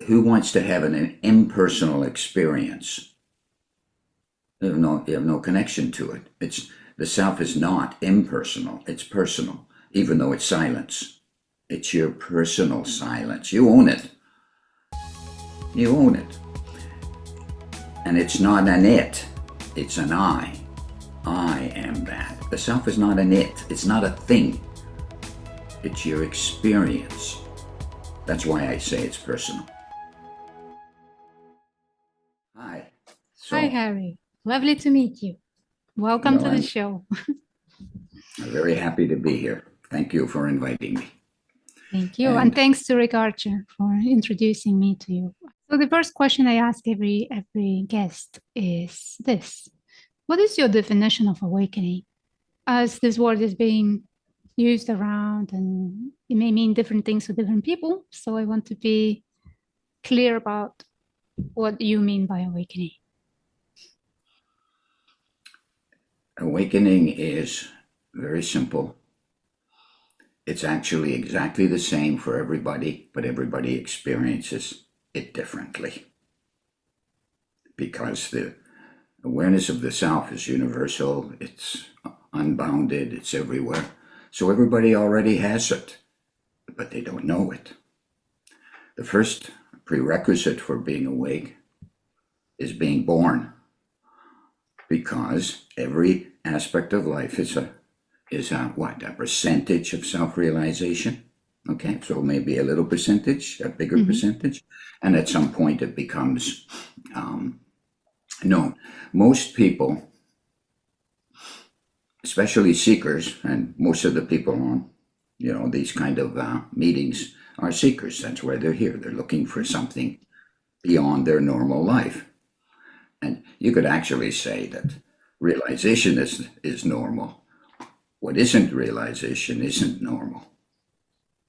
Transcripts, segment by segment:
who wants to have an impersonal experience? You have no connection to it. The self is not impersonal. It's personal, even though it's silence. It's your personal silence. You own it. You own it. And it's not an it. It's an I. I am that. The self is not an it. It's not a thing. It's your experience. That's why I say it's personal. Hi. Hi, Harry. Lovely to meet you. Welcome to the show. I'm very happy to be here. Thank you for inviting me. Thank you. And thanks to Ricardo for introducing me to you. So the first question I ask every guest is this. What is your definition of awakening? As this word is being used around, and it may mean different things to different people. So I want to be clear about what you mean by awakening. Awakening is very simple. It's actually exactly the same for everybody, but everybody experiences it differently. Because the awareness of the self is universal, it's unbounded, it's everywhere. So everybody already has it, but they don't know it. The first prerequisite for being awake is being born, because every aspect of life is a percentage of self-realization. Okay, so maybe a little percentage, a bigger percentage, and at some point it becomes known. Most people, especially seekers, and most of the people on, these kind of meetings are seekers. That's why they're here. They're looking for something beyond their normal life. And you could actually say that realization is normal. What isn't realization isn't normal.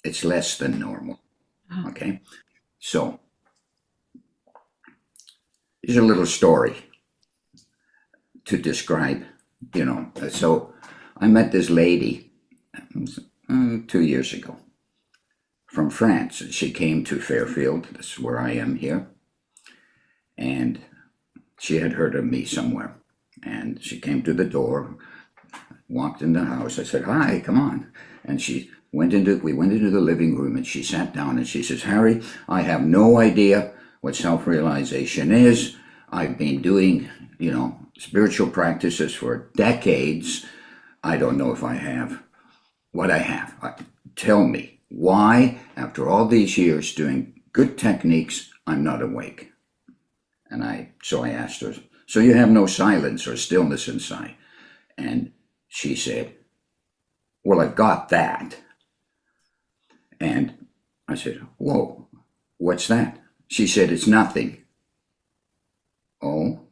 It's less than normal. Okay? So, here's a little story to describe, So, I met this lady 2 years ago from France. She came to Fairfield. This is where I am here. And she had heard of me somewhere. And she came to the door, walked in the house. I said, "Hi, come on." And we went into the living room, and she sat down and she says, "Harry, I have no idea what self-realization is. I've been doing, spiritual practices for decades. I don't know if I have what I have. Tell me why, after all these years doing good techniques, I'm not awake." And so I asked her, "So you have no silence or stillness inside?" And she said, "Well, I've got that." And I said, "Whoa, what's that?" She said, "It's nothing." "Oh,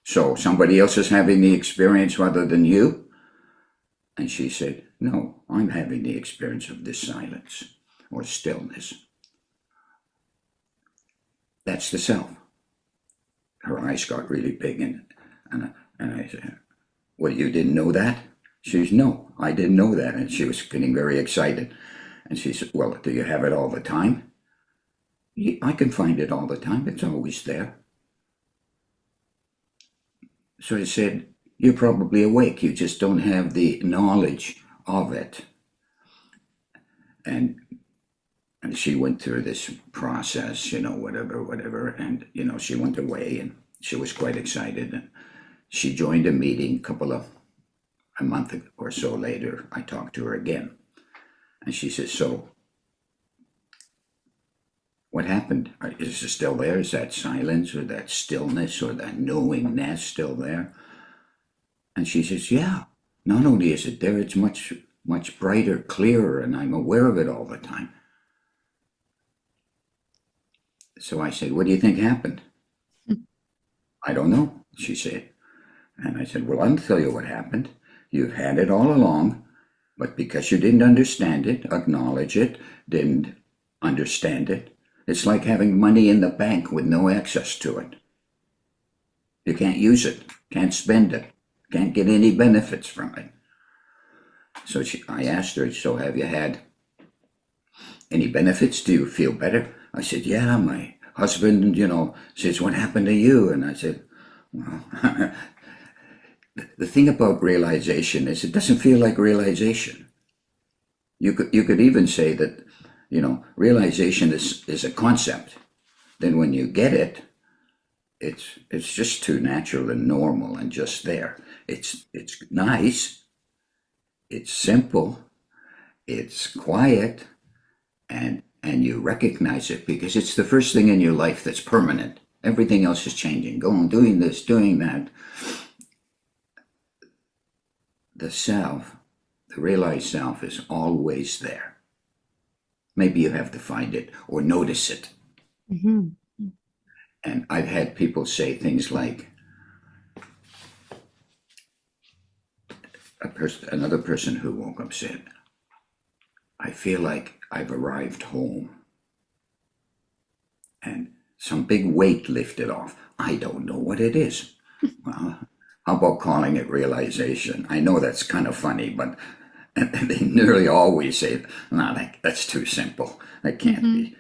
so somebody else is having the experience rather than you?" And she said, "No, I'm having the experience of this silence or stillness." That's the self. Her eyes got really big, and I said, "Well, you didn't know that?" She says, "No, I didn't know that." And she was getting very excited. And she said, "Well, do you have it all the time?" "Yeah, I can find it all the time. It's always there." So I said, "You're probably awake. You just don't have the knowledge of it." And she went through this process, whatever. And, she went away, and she was quite excited. And she joined a meeting a month or so later. I talked to her again. And she says, "So, what happened? Is it still there? Is that silence or that stillness or that knowingness still there?" And she says, "Yeah, not only is it there, it's much, much brighter, clearer, and I'm aware of it all the time." So I said, "What do you think happened?" "I don't know," she said. And I said, "Well, I'll tell you what happened. You've had it all along, but because you didn't understand it, acknowledge it, didn't understand it, it's like having money in the bank with no access to it. You can't use it, can't spend it, can't get any benefits from it." So I asked her, "So have you had any benefits? Do you feel better?" I said, "Yeah, my husband, says, what happened to you? And I said, well, the thing about realization is it doesn't feel like realization. You could even say that, realization is a concept. Then when you get it, it's just too natural and normal and just there. It's nice, it's simple, it's quiet, and you recognize it because it's the first thing in your life that's permanent. Everything else is changing, doing this, doing that. The self, the realized self, is always there. Maybe you have to find it or notice it. Mm-hmm. And I've had people say things like, another person who woke up said, I feel like I've arrived home. And some big weight lifted off. I don't know what it is. Well, how about calling it realization? I know that's kind of funny, but they nearly always say, no, that's too simple. That can't be.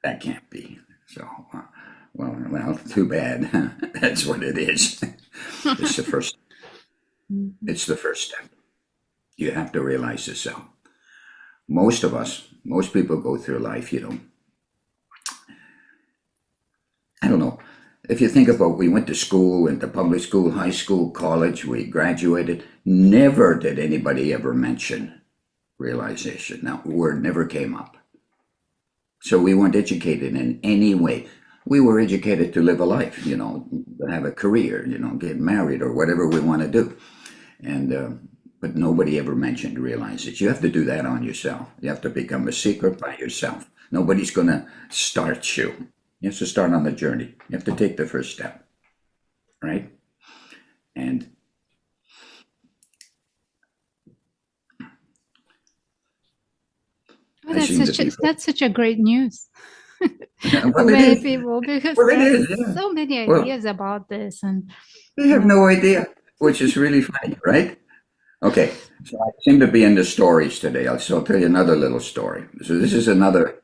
That can't be. So, well, too bad. That's what it is. It's the first. It's the first step. You have to realize the self. Most people go through life, I don't know. If you think about, we went to school, went to public school, high school, college, we graduated. Never did anybody ever mention realization. Now, the word never came up. So we weren't educated in any way. We were educated to live a life, to have a career, get married or whatever we want to do. And but nobody ever mentioned realization. You have to do that on yourself. You have to become a secret by yourself. Nobody's going to start you. You have to start on the journey. You have to take the first step, right? And that's such a great news for many people, because there's so many ideas about this, and they have no idea, which is really funny, right? Okay, so I seem to be in the stories today. I'll tell you another little story. So this is another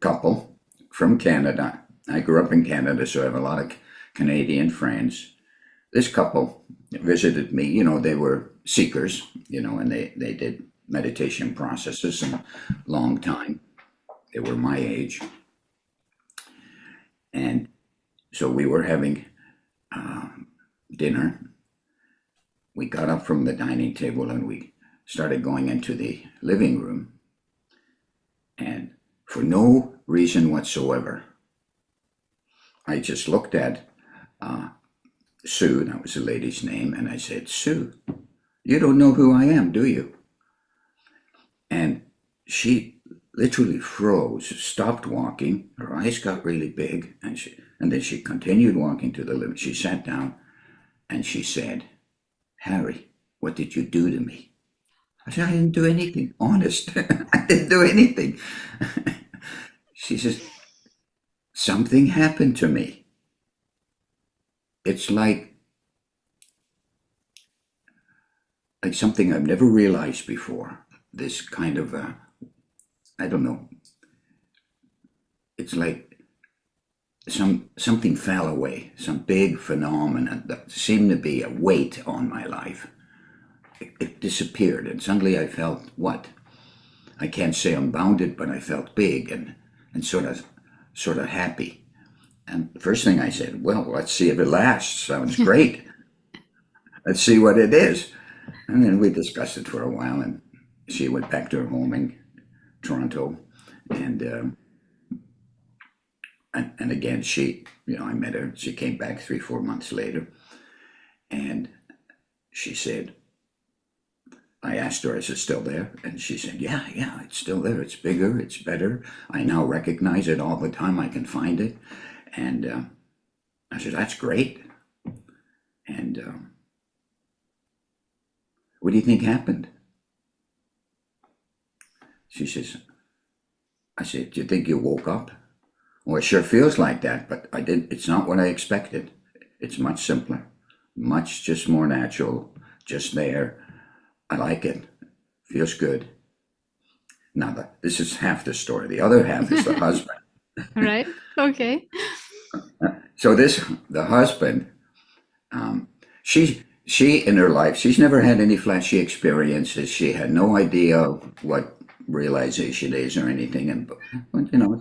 couple from Canada. I grew up in Canada, so I have a lot of Canadian friends. This couple visited me. They were seekers, and they did meditation processes a long time. They were my age. And so we were having dinner. We got up from the dining table and we started going into the living room. And for no reason whatsoever, I just looked at Sue, that was the lady's name, and I said, Sue, you don't know who I am, do you? And she literally froze, stopped walking, her eyes got really big, and then she continued walking to the living room. She sat down and she said, Harri, what did you do to me? I said, I didn't do anything, honest. I didn't do anything. She says, something happened to me. It's like something I've never realized before. This kind of, I don't know. It's like something fell away, some big phenomenon that seemed to be a weight on my life. It disappeared, and suddenly I felt what? I can't say unbounded, but I felt big and sort of happy. And the first thing I said, well, let's see if it lasts. Sounds great. Let's see what it is. And then we discussed it for a while, and she went back to her home in Toronto. And again, I met her. She came back 3-4 months later. And she said, I asked her, is it still there? And she said, yeah, it's still there. It's bigger, it's better. I now recognize it all the time. I can find it. And I said, that's great. And what do you think happened? She says, I said, do you think you woke up? Well, it sure feels like that, but it's not what I expected. It's much simpler, much just more natural, just there. I like it. Feels good. Now, this is half the story. The other half is the husband. Right. Okay. So the husband, um, she in her life, she's never had any flashy experiences. She had no idea what realization is or anything, and but,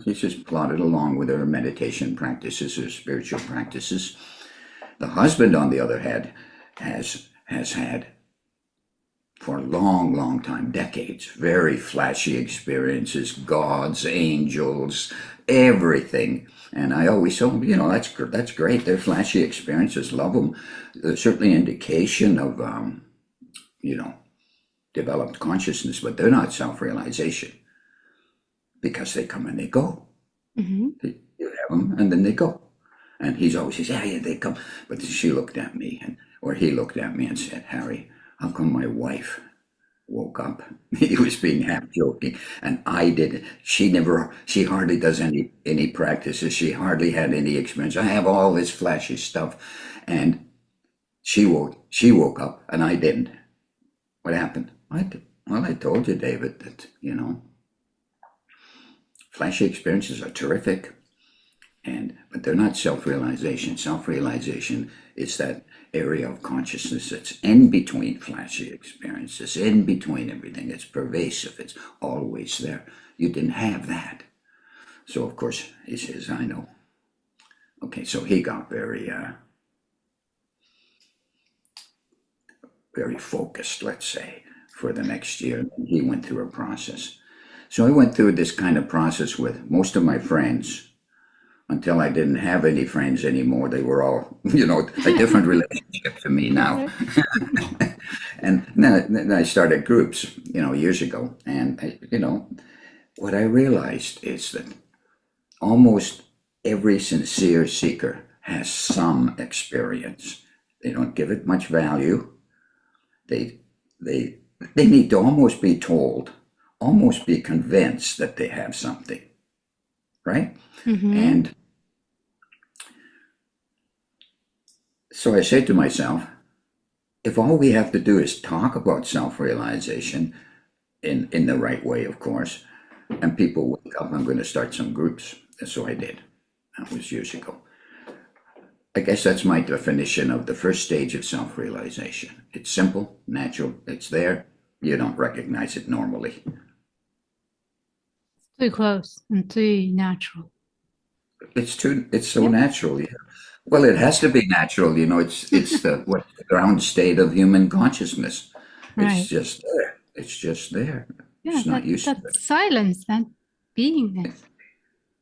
she's just plodded along with her meditation practices or spiritual practices. The husband, on the other hand, has had for a long, long time, decades, very flashy experiences, gods, angels, everything. And I always tell them, that's great. They're flashy experiences. Love them. There's certainly indication of, you know, developed consciousness, but they're not self-realization because they come and they go. Mm-hmm. You have them and then they go. And he's always says, yeah, they come. But she looked at me, or he looked at me and said, Harry, how come my wife woke up? He was being half joking, and I did. She hardly does any practices. She hardly had any experience. I have all this flashy stuff, and she woke up, and I didn't. What happened? I told you, David, that flashy experiences are terrific, but they're not self-realization. Self-realization is that area of consciousness that's in between flashy experiences, in between everything. It's pervasive. It's always there. You didn't have that. So of course he says, I know. Okay, so he got very focused, let's say, for the next year. He went through a process. So I went through this kind of process with most of my friends until I didn't have any friends anymore. They were all, a different relationship to me now. And then I started groups, years ago. And, what I realized is that almost every sincere seeker has some experience. They don't give it much value. They need to almost be told, almost be convinced that they have something, right? Mm-hmm. And so I say to myself, if all we have to do is talk about self-realization in the right way, of course, and people wake up, I'm going to start some groups. And so I did. That was years ago. I guess that's my definition of the first stage of self-realization. It's simple, natural, it's there. You don't recognize it normally. Too close and too natural. It's so natural. Yeah. Well, it has to be natural. It's the ground state of human consciousness. Right. It's just there. It's just there. Yeah, It's not used to that it. silence, that beingness.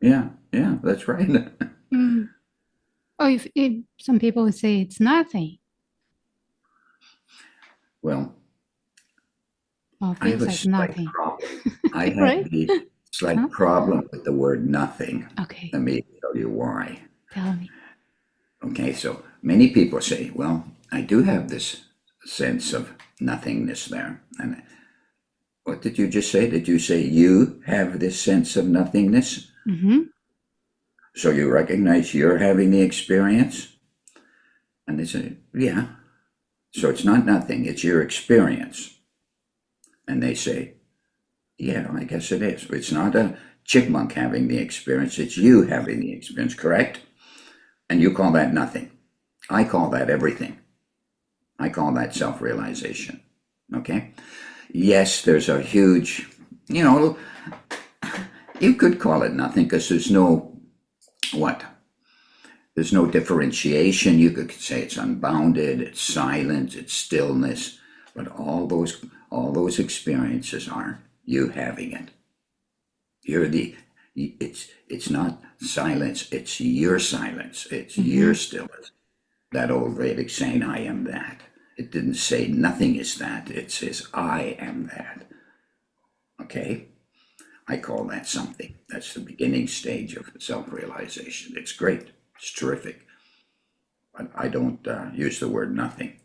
Yeah, that's right. Mm. Oh, if some people would say it's nothing. Well, Well, I have feels a like slight nothing. problem. I have Right? the slight problem with the word nothing. Okay, Let me tell you why. tell me. Okay, so many people say, well, I do have this sense of nothingness there. And what did you just say? Did you say you have this sense of nothingness? Mm-hmm. So you recognize you're having the experience? And they say, yeah. So it's not nothing, it's your experience. And they say, yeah, I guess it is. It's not a chipmunk having the experience, it's you having the experience, correct? And you call that nothing. I call that everything. I call that self-realization. Okay? Yes, there's a huge, you could call it nothing because there's no, There's no differentiation. You could say it's unbounded, it's silence, it's stillness, but all those experiences aren't you having it. It's not silence, it's your silence, it's your stillness. That old Vedic saying, I am that. It didn't say nothing is that, it says I am that. Okay? I call that something. That's the beginning stage of self-realization. It's great. It's terrific. But I don't use the word nothing.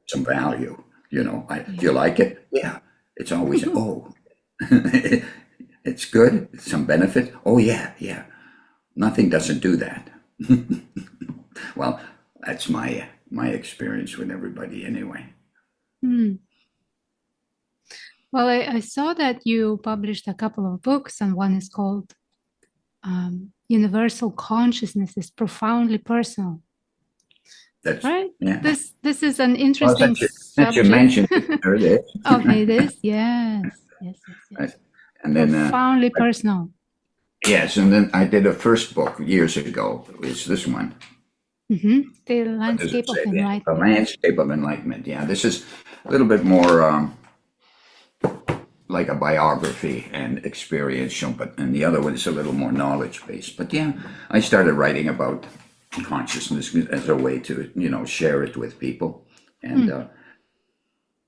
Some value. Do you like it? Yeah. It's always, oh, it's good. Some benefit. Oh, yeah. Nothing doesn't do that. Well, that's my experience with everybody anyway. Mm. Well, I saw that you published a couple of books, and one is called universal consciousness is profoundly personal. That's right. yeah. This is an Well, interesting since you subject. mentioned it, there it is. Okay, this, yes. Right. And then Profoundly personal. yes, and then I did a first book years ago. It's this one. The What does Landscape it of say? The Enlightenment. Landscape of Enlightenment. Yeah, this is a little bit more like a biography and experiential, and the other one is a little more knowledge based. But yeah, I started writing about consciousness as a way to share it with people, and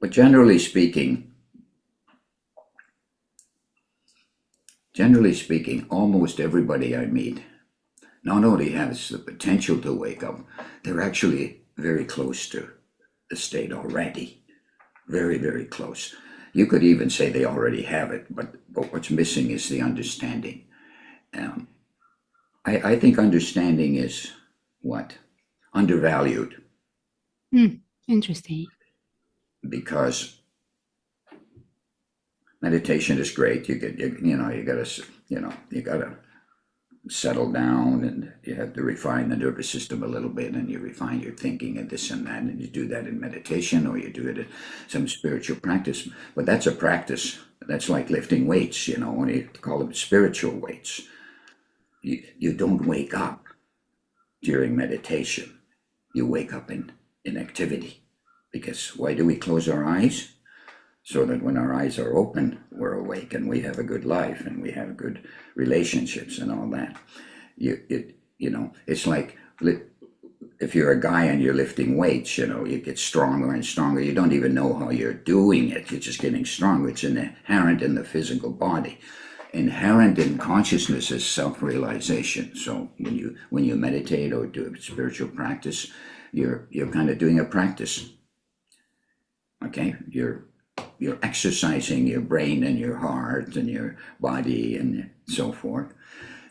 but generally speaking, almost everybody I meet not only has the potential to wake up, they're actually very close to the state already. Very, very close. You could even say they already have it, but what's missing is the understanding. I think understanding is what? Undervalued. Interesting. Because meditation is great. You gotta settle down, and you have to refine the nervous system a little bit, and you refine your thinking and this and that, and you do that in meditation, or you do it in some spiritual practice. But that's a practice. That's like lifting weights, when you call them spiritual weights. You don't wake up during meditation. You wake up in activity. Because why do we close our eyes? So that when our eyes are open, we're awake and we have a good life and we have good relationships and all that. It's like if you're a guy and you're lifting weights, you get stronger and stronger. You don't even know how you're doing it. You're just getting stronger. It's inherent in the physical body. Inherent in consciousness is self-realization. So when you meditate or do a spiritual practice, you're kind of doing a practice. Okay, you're exercising your brain and your heart and your body and so forth,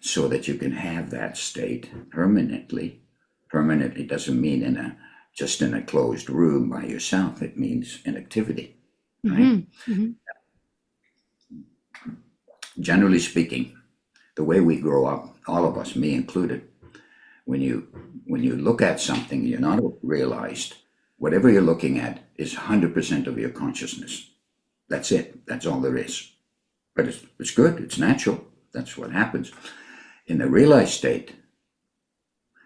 so that you can have that state permanently. Permanently doesn't mean just in a closed room by yourself. It means in activity, right? Generally speaking, the way we grow up, all of us, me included, when you look at something, you're not realized. Whatever you're looking at is 100% of your consciousness. That's it. That's all there is. But it's good. It's natural. That's what happens. In the realized state,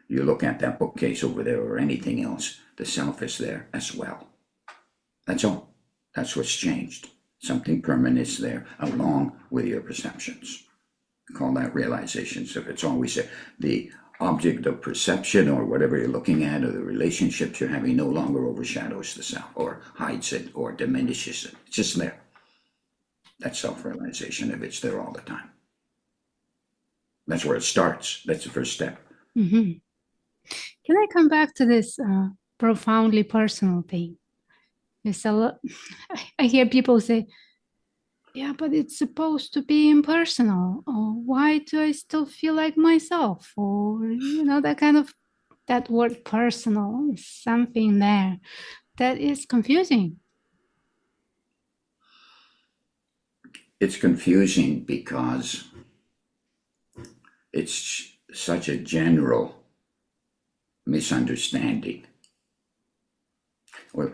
you look at that bookcase over there or anything else, the self is there as well. That's all. That's what's changed. Something permanent is there along with your perceptions. We call that realization. So it's always the object of perception or whatever you're looking at, or the relationships you're having, no longer overshadows the self or hides it or diminishes it. It's just there. That's self-realization if it's there all the time. That's where it starts. That's the first step. Can I come back to this profoundly personal thing? I hear people say, yeah, but it's supposed to be impersonal. Or why do I still feel like myself? Or, that word personal is something there that is confusing. It's confusing because it's such a general misunderstanding. Well,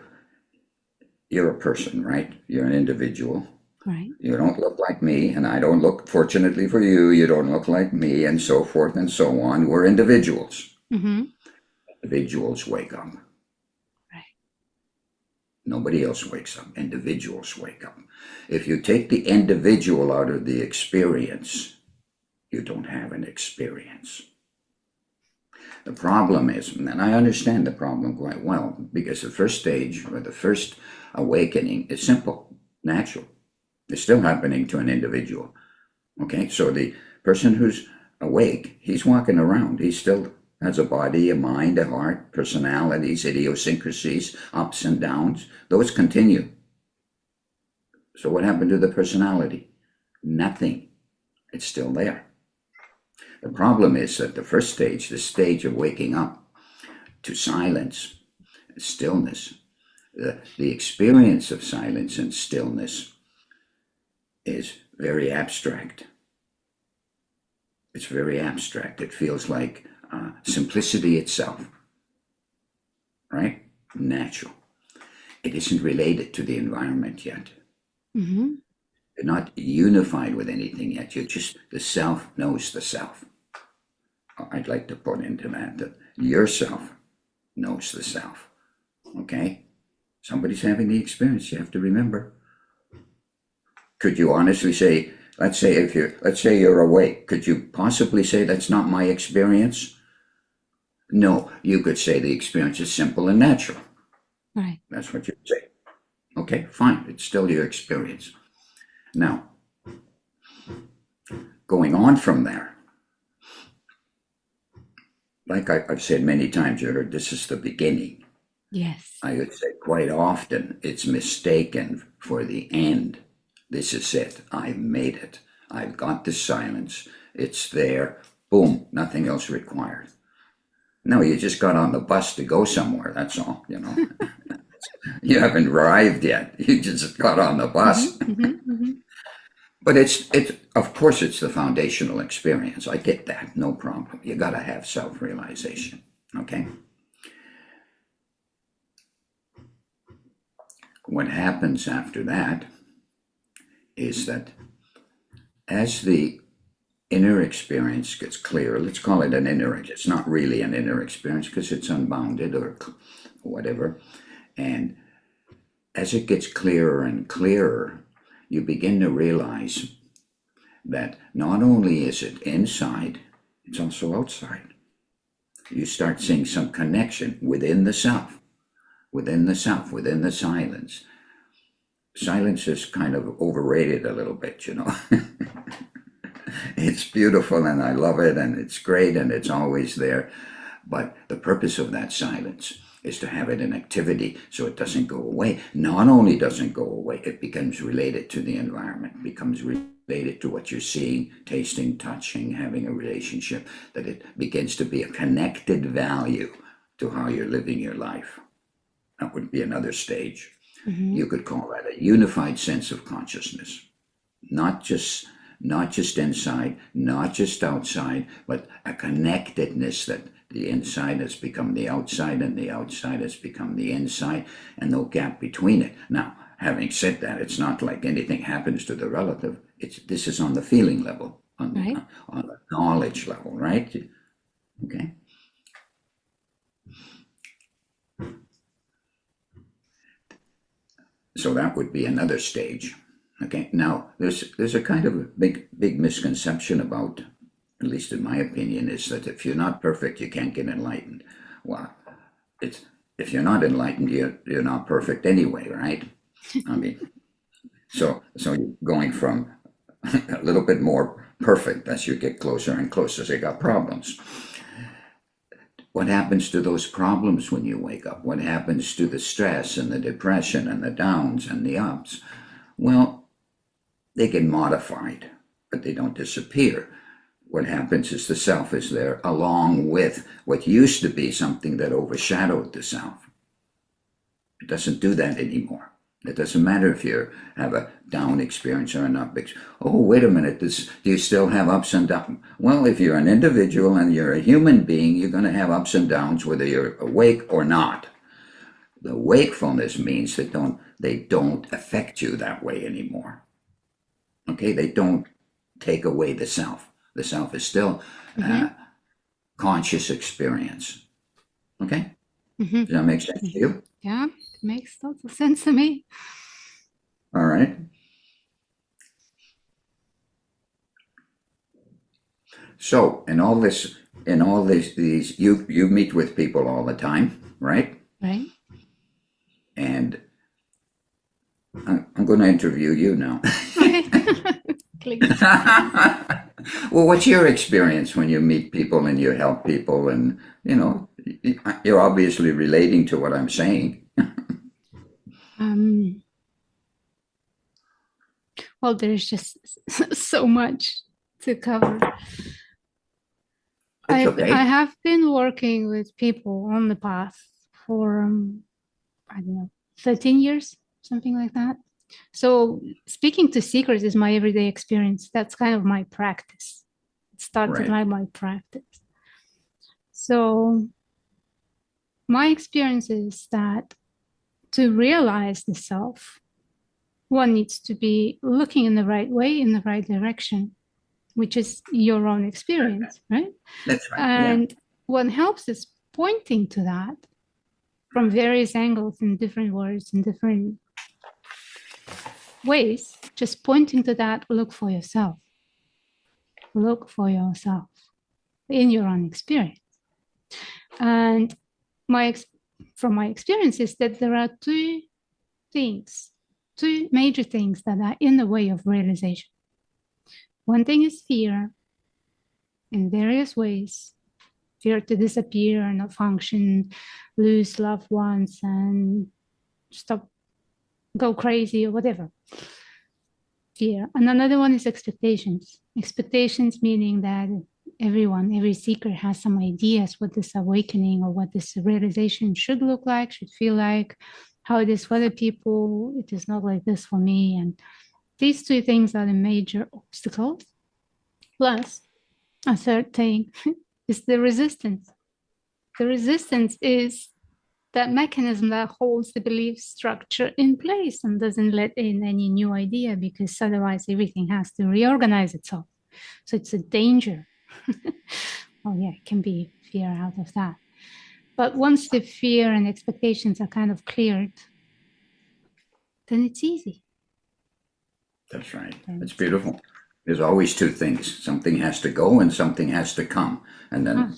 you're a person, right? You're an individual. Right. You don't look like me, and I don't look, fortunately for you, you don't look like me, and so forth and so on. We're individuals. Individuals wake up. Right. Nobody else wakes up. Individuals wake up. If you take the individual out of the experience, you don't have an experience. The problem is, and I understand the problem quite well, because the first stage or the first awakening is simple, natural. It's still happening to an individual. Okay, so the person who's awake, he's walking around. He still has a body, a mind, a heart, personalities, idiosyncrasies, ups and downs. Those continue. So what happened to the personality? Nothing. It's still there. The problem is that the first stage, the stage of waking up to silence, stillness, the experience of silence and stillness is very abstract. It's very abstract. It feels like simplicity itself, right? Natural. It isn't related to the environment yet. Mm-hmm. You're not unified with anything yet. You're just, the self knows the self. I'd like to put into that yourself knows the self. Okay? Somebody's having the experience. You have to remember. Could you honestly say, let's say you're awake, could you possibly say that's not my experience? No, you could say the experience is simple and natural. Right. That's what you'd say. Okay, fine. It's still your experience. Now, going on from there, like I've said many times, you heard this is the beginning. Yes. I would say quite often it's mistaken for the end. This is it. I've made it. I've got the silence. It's there. Boom. Nothing else required. No, you just got on the bus to go somewhere. That's all, you know. You haven't arrived yet. You just got on the bus. Mm-hmm, mm-hmm, mm-hmm. But it's of course it's the foundational experience. I get that, no problem. You got to have self-realization, okay? What happens after that is that as the inner experience gets clearer, let's call it an inner, it's not really an inner experience because it's unbounded or whatever, and as it gets clearer and clearer, you begin to realize that not only is it inside, it's also outside. You start seeing some connection within the self, within the self, within the silence. Silence is kind of overrated a little bit, you know. It's beautiful and I love it and it's great and it's always there. But the purpose of that silence is to have it in activity so it doesn't go away. Not only doesn't go away, it becomes related to the environment, becomes related to what you're seeing, tasting, touching, having a relationship, that it begins to be a connected value to how you're living your life. That would be another stage. Mm-hmm. You could call that a unified sense of consciousness. Not just inside, not just outside, but a connectedness that the inside has become the outside and the outside has become the inside and no gap between it. Now, having said that, it's not like anything happens to the relative. This is on the feeling level, on the knowledge level, right? Okay. So that would be another stage. Okay. Now, there's a kind of big misconception about, at least in my opinion, is that if you're not perfect, you can't get enlightened. Well, if you're not enlightened, you're not perfect anyway, right? I mean, so you're going from a little bit more perfect as you get closer and closer. So you got problems. What happens to those problems when you wake up? What happens to the stress and the depression and the downs and the ups? Well, they get modified, but they don't disappear. What happens is the self is there along with what used to be something that overshadowed the self. It doesn't do that anymore. It doesn't matter if you have a down experience or an up experience. Oh, wait a minute, do you still have ups and downs? Well, if you're an individual and you're a human being, you're going to have ups and downs whether you're awake or not. The wakefulness means that they don't affect you that way anymore. Okay, they don't take away the self. The self is still conscious experience. Okay? Mm-hmm. Does that make sense to you? Yeah, it makes total sense to me. All right. So, in all these, you meet with people all the time, right? Right. And I'm going to interview you now. Please. Well, what's your experience when you meet people and you help people, and you're obviously relating to what I'm saying. Well, there's just so much to cover. It's okay. I have been working with people on the path for, I don't know, 13 years, something like that. So speaking to seekers is my everyday experience. That's kind of my practice. It's started Right. my practice. So my experience is that to realize the self, one needs to be looking in the right way, in the right direction, which is your own experience, right? That's right. Yeah. And what helps is pointing to that from various angles, in different words, in different ways, just pointing to that. Look for yourself. Look for yourself in your own experience. And from my experience is that there are two major things that are in the way of realization. One thing is fear in various ways. Fear to disappear, not function, lose loved ones, and go crazy or whatever. Fear. And another one is expectations. Expectations meaning that every seeker has some ideas what this awakening or what this realization should look like, should feel like, how it is for other people. It is not like this for me. And these two things are the major obstacles. Plus, a third thing is the resistance. The resistance is that mechanism that holds the belief structure in place and doesn't let in any new idea, because otherwise everything has to reorganize itself. So it's a danger. Oh yeah, it can be fear out of that. But once the fear and expectations are kind of cleared, then it's easy. That's right. It's beautiful. There's always two things. Something has to go and something has to come. And then,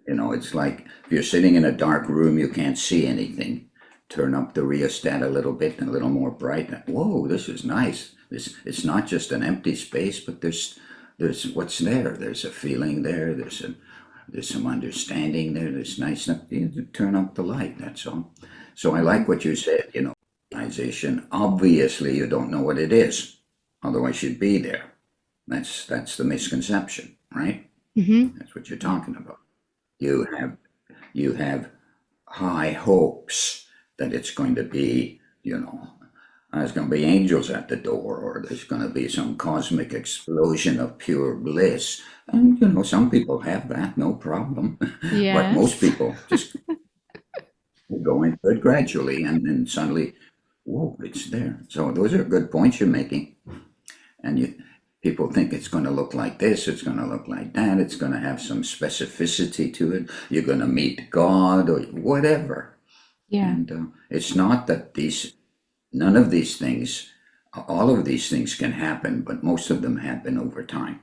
it's like if you're sitting in a dark room, you can't see anything. Turn up the rheostat a little bit and a little more bright. Whoa, this is nice. It's not just an empty space, but there's what's there. There's a feeling there. There's some understanding there. There's nice. You turn up the light. That's all. So I like what you said. Realization. Obviously, you don't know what it is. Otherwise, you'd be there. That's the misconception, right? Mm-hmm. That's what you're talking about. You have high hopes that it's going to be, there's going to be angels at the door, or there's going to be some cosmic explosion of pure bliss. And, some people have that, no problem. Yes. But most people just go into it gradually, and then suddenly, whoa, it's there. So those are good points you're making. And people think it's going to look like this, it's going to look like that, it's going to have some specificity to it. You're going to meet God or whatever. Yeah. And it's not that none of these things, all of these things can happen, but most of them happen over time.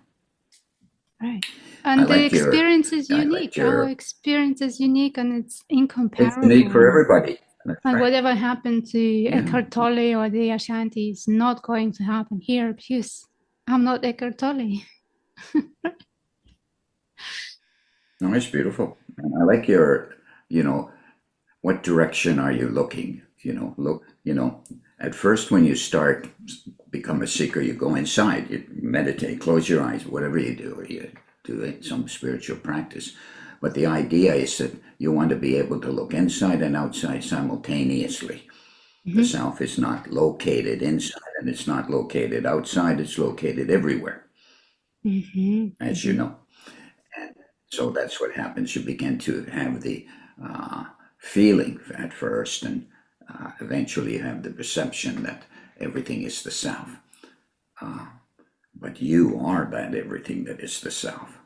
Right. And the experience is unique. Our experience is unique and it's incomparable. It's unique for everybody. That's and right. Whatever happened to Eckhart Tolle or the Ashanti is not going to happen here, because I'm not Eckhart Tolle. No, it's beautiful. And I like your, what direction are you looking? At first when you start, become a seeker, you go inside, you meditate, close your eyes, whatever you do, or you do some spiritual practice. But the idea is that you want to be able to look inside and outside simultaneously. Mm-hmm. The self is not located inside and it's not located outside, it's located everywhere, as you know. And so that's what happens. You begin to have the feeling at first, and eventually you have the perception that everything is the self. But you are that everything that is the self.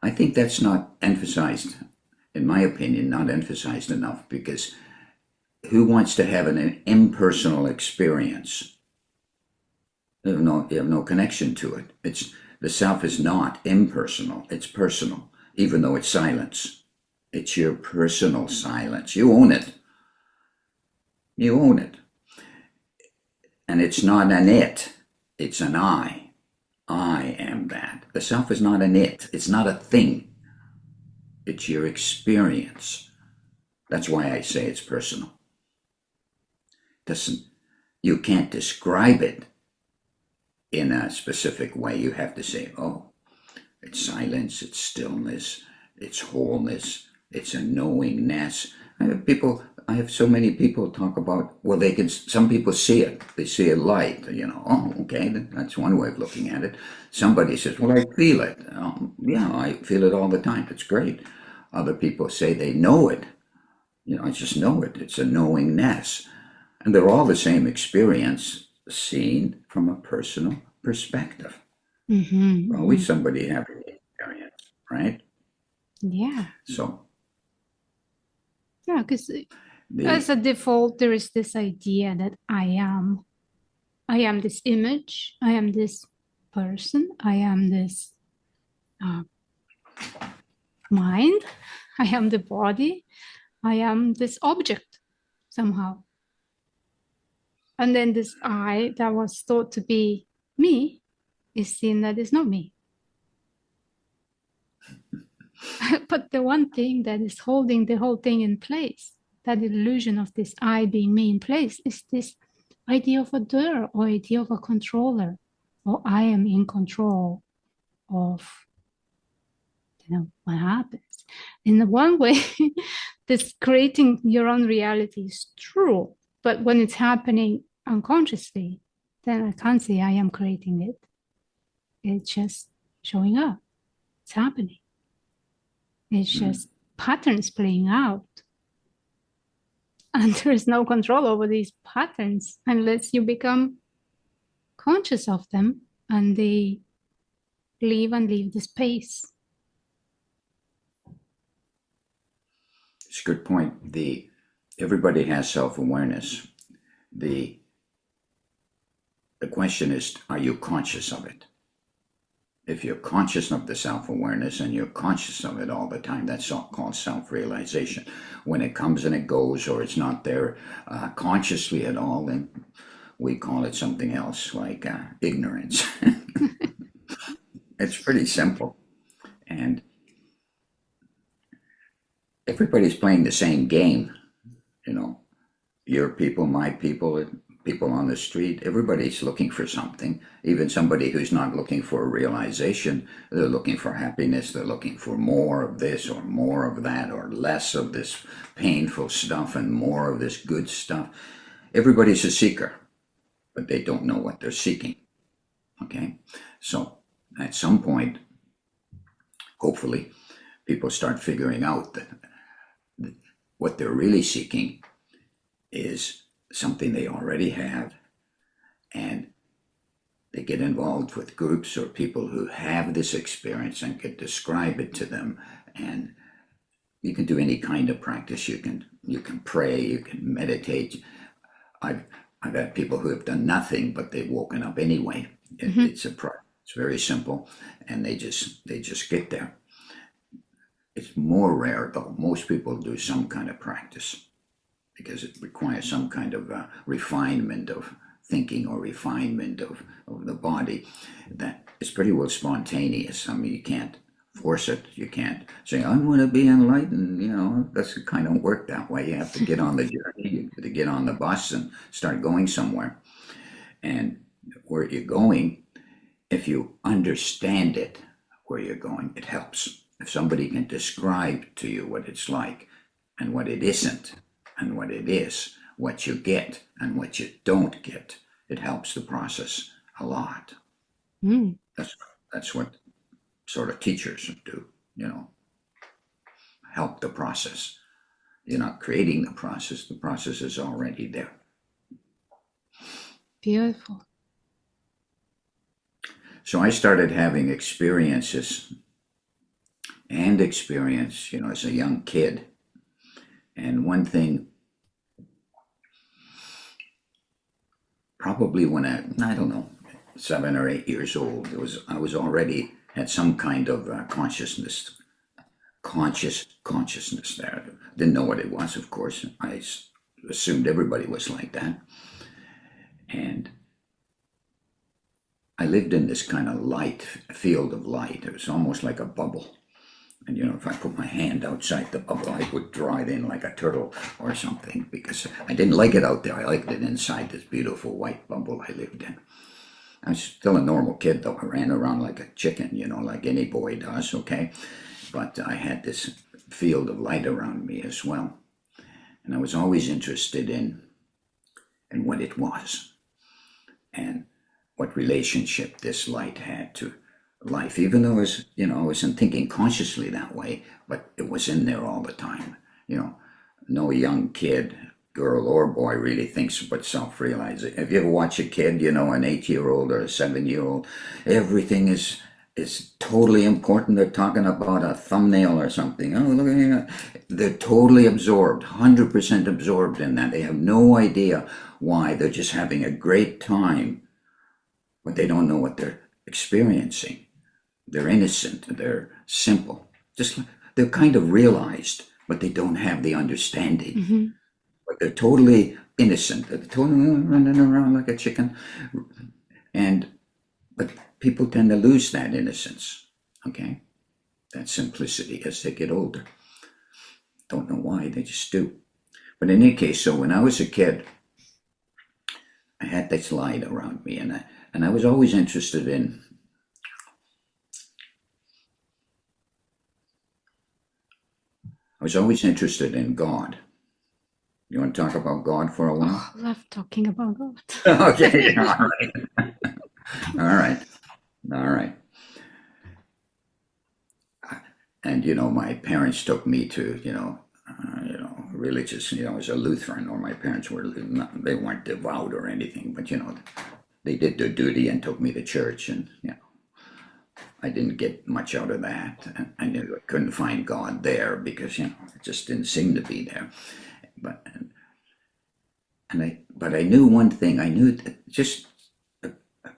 I think that's not emphasized, in my opinion, not emphasized enough, because who wants to have an impersonal experience? You have no connection to it. The self is not impersonal, it's personal, even though it's silence. It's your personal silence. You own it. You own it. And it's not an it, it's an I. I am that. The self is not an it. It's not a thing. It's your experience. That's why I say it's personal. You can't describe it in a specific way. You have to say, oh, it's silence, it's stillness, it's wholeness, It's a knowingness. I have so many people talk about, well, some people see it. They see a light, oh, okay, that's one way of looking at it. Somebody says, well, I feel it. Yeah, I feel it all the time. It's great. Other people say they know it. I just know it. It's a knowingness. And they're all the same experience seen from a personal perspective. Mm-hmm, Always somebody having the experience, right? yeah. So Yeah, because as the a default, there is this idea that I am this image, I am this person, I am this uh, mind, I am the body, I am this object somehow. And then this I that was thought to be me is seen that is not me. But the one thing that is holding the whole thing in place, that illusion of this I being me in place, is this idea of a doer or idea of a controller, or I am in control of what happens. In the one way, this creating your own reality is true, but when it's happening unconsciously, then I can't say I am creating it. It's just showing up. It's happening. It's just patterns playing out. And there is no control over these patterns unless you become conscious of them and they leave the space. It's a good point. Everybody has self-awareness. The question is, are you conscious of it? If you're conscious of the self-awareness and you're conscious of it all the time, that's called self-realization. When it comes and it goes, or it's not there consciously at all, then we call it something else, like ignorance. It's pretty simple. And everybody's playing the same game, your people, my people, people on the street. Everybody's looking for something. Even somebody who's not looking for a realization, they're looking for happiness. They're looking for more of this or more of that, or less of this painful stuff and more of this good stuff. Everybody's a seeker, but they don't know what they're seeking. Okay? So at some point, hopefully, people start figuring out that what they're really seeking is something they already have, and they get involved with groups or people who have this experience and can describe it to them. And you can do any kind of practice. You can pray, you can meditate. I've had people who have done nothing, but they've woken up anyway. It's very simple, and they just get there. It's more rare though. Most people do some kind of practice, because it requires some kind of refinement of thinking or refinement of the body that is pretty well spontaneous. I mean, you can't force it. You can't say, I want to be enlightened. It doesn't kind of work that way. You have to get on the journey, you have to get on the bus and start going somewhere. And where you're going, if you understand it, where you're going, it helps. If somebody can describe to you what it's like and what it isn't, and what it is, what you get and what you don't get, it helps the process a lot. That's what sort of teachers do, help the process. You're not creating the process is already there. Beautiful. So I started having experiences as a young kid. And one thing, probably when I don't know, 7 or 8 years old, I was already had some kind of conscious consciousness there. Didn't know what it was, of course. I assumed everybody was like that. And I lived in this kind of field of light. It was almost like a bubble. And if I put my hand outside the bubble, I would draw it in like a turtle or something, because I didn't like it out there. I liked it inside this beautiful white bubble I lived in. I was still a normal kid, though. I ran around like a chicken, like any boy does, okay? But I had this field of light around me as well. And I was always interested in what it was and what relationship this light had to life, even though I wasn't thinking consciously that way, but it was in there all the time. No young kid, girl or boy, really thinks about self-realization. If you ever watch a kid, an 8-year-old or a 7-year-old, everything is totally important. They're talking about a thumbnail or something. Oh, look at that. They're totally absorbed, 100% absorbed in that. They have no idea why. They're just having a great time, but they don't know what they're experiencing. They're innocent. They're simple. They're kind of realized, but they don't have the understanding. Mm-hmm. But they're totally innocent. They're totally running around like a chicken. But people tend to lose that innocence, okay? That simplicity as they get older. Don't know why, they just do. But in any case, so when I was a kid, I had this light around me, and I was always interested in God. You want to talk about God for a while? Oh, I love talking about God. Okay, all right. All right. And, my parents took me to, religious, as a Lutheran, or my parents they weren't devout or anything, but, they did their duty and took me to church, and, I didn't get much out of that. And I knew I couldn't find God there because, it just didn't seem to be there. But I knew one thing. I knew that just a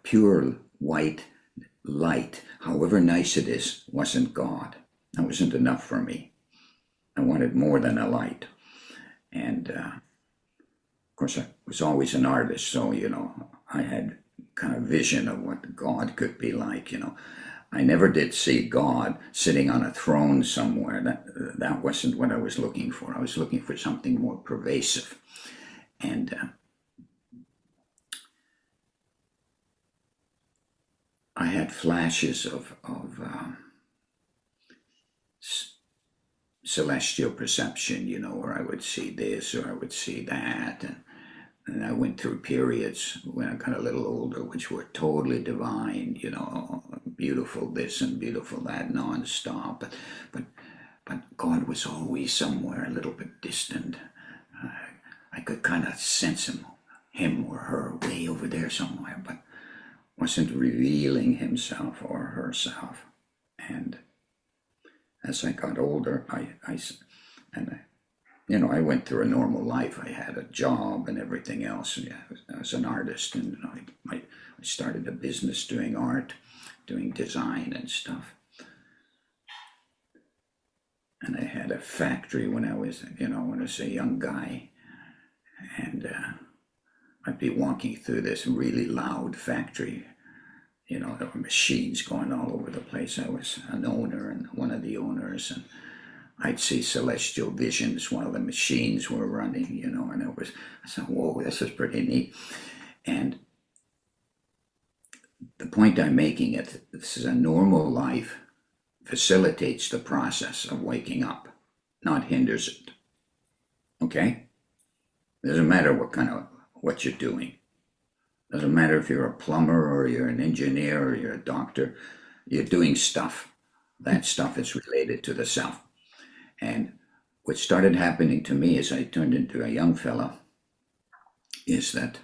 pure white light, however nice it is, wasn't God. That wasn't enough for me. I wanted more than a light. And of course, I was always an artist, so I had kind of vision of what God could be like. I never did see God sitting on a throne somewhere. That wasn't what I was looking for. I was looking for something more pervasive. And I had flashes of celestial perception, where I would see this or I would see that. And I went through periods when I got a little older, which were totally divine, beautiful this and beautiful that, nonstop. But God was always somewhere a little bit distant. I could kind of sense him or her way over there somewhere, but wasn't revealing himself or herself. And as I got older, I went through a normal life. I had a job and everything else. And I was an artist, and I started a business doing art, doing design and stuff. And I had a factory when I was a young guy, and I'd be walking through this really loud factory. There were machines going all over the place. I was an owner and one of the owners, and I'd see celestial visions while the machines were running, and I said, whoa, this is pretty neat. And the point I'm making is this is a normal life, facilitates the process of waking up, not hinders it. Okay? Doesn't matter what you're doing. Doesn't matter if you're a plumber or you're an engineer or you're a doctor. You're doing stuff. That stuff is related to the self. And what started happening to me as I turned into a young fella is that